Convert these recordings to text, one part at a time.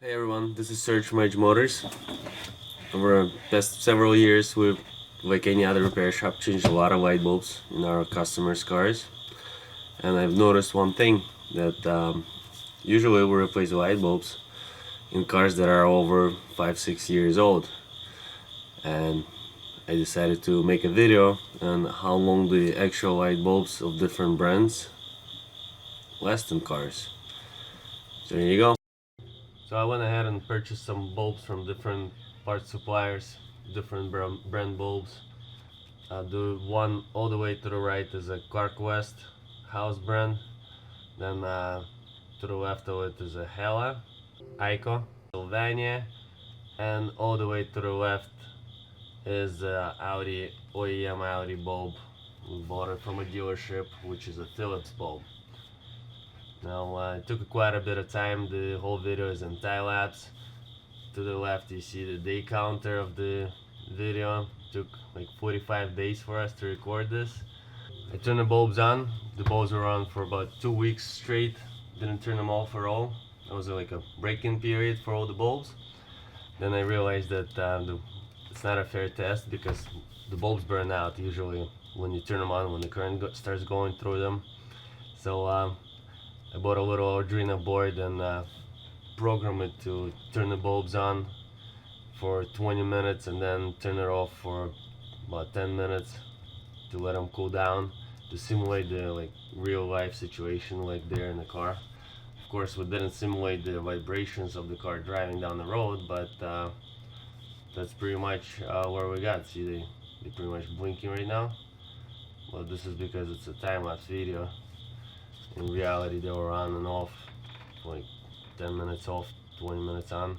Hey everyone, this is Serge from Motors. Over the past several years, we've, like any other repair shop, changed a lot of light bulbs in our customers' cars. And I've noticed one thing, that usually we replace the light bulbs in cars that are over 5-6 years old. And I decided to make a video on how long the actual light bulbs of different brands last in cars. So here you go. So I went ahead and purchased some bulbs from different parts suppliers, different brand bulbs. The one all the way to the right is a CarQuest house brand. Then to the left of it is a Hella, Ico, Sylvania, and all the way to the left is Audi OEM Audi bulb. We bought it from a dealership, which is a Philips bulb. Now it took quite a bit of time. The whole video is in time lapse. To the left you see the day counter of the video. It took like 45 days for us to record this. I turned the bulbs on. The bulbs were on for about 2 weeks straight. Didn't turn them off at all. That was like a break-in period for all the bulbs. Then I realized that it's not a fair test because the bulbs burn out usually when you turn them on, when the current starts going through them. So I bought a little Arduino board and programmed it to turn the bulbs on for 20 minutes and then turn it off for about 10 minutes to let them cool down, to simulate the real life situation like they're in the car. Of course, we didn't simulate the vibrations of the car driving down the road, but that's pretty much where we got. See, they're pretty much blinking right now. Well, this is because it's a time-lapse video. In reality, they were on and off, like 10 minutes off, 20 minutes on.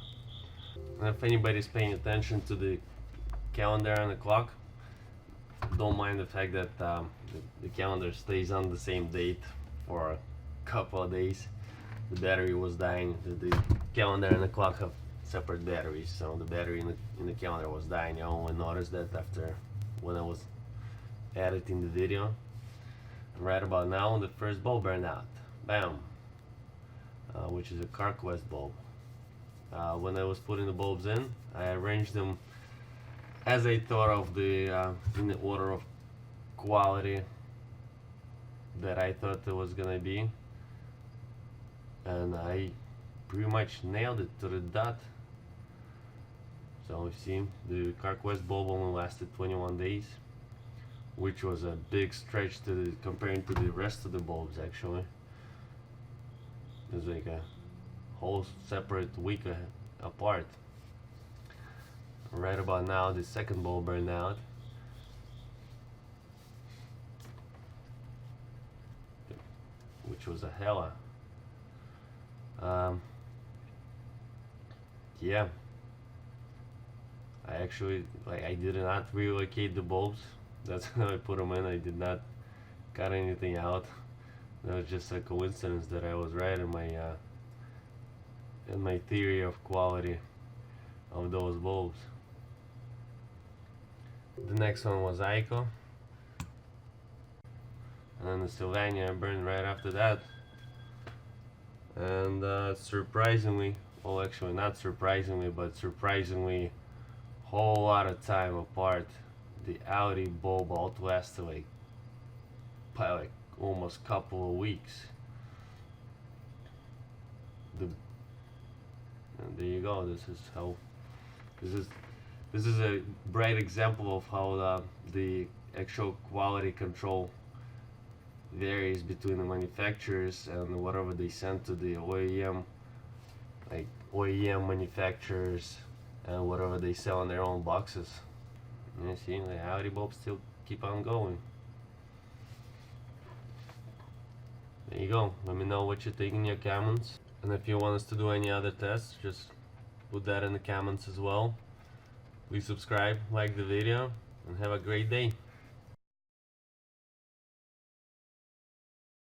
And if anybody's paying attention to the calendar and the clock, don't mind the fact that the calendar stays on the same date for a couple of days. The battery was dying. The calendar and the clock have separate batteries, so the battery in the calendar was dying. I only noticed that after when I was editing the video. And right about now, the first bulb burned out. Bam! Which is a CarQuest bulb. When I was putting the bulbs in, I arranged them as I thought of in the order of quality that I thought it was gonna be, and I pretty much nailed it to the dot. So you see, the CarQuest bulb only lasted 21 days, which was a big stretch comparing to the rest of the bulbs. Actually, it was like a whole separate week apart. Right about now, the second bulb burned out. Which was a Hella. Yeah. I did not relocate the bulbs. That's how I put them in. I did not cut anything out. That was just a coincidence that I was right in my theory of quality of those bulbs. The next one was Ico, and then the Sylvania burned right after that. And surprisingly, well, actually not surprisingly, but surprisingly, whole lot of time apart, the Audi bulb outlasted by almost couple of weeks. And there you go. This is a bright example of how the actual quality control varies between the manufacturers and whatever they send to the OEM, like OEM manufacturers, and whatever they sell in their own boxes. You see, the Audi bulbs still keep on going. There you go. Let me know what you think in your comments. And if you want us to do any other tests, just put that in the comments as well. Please subscribe, like the video, and have a great day.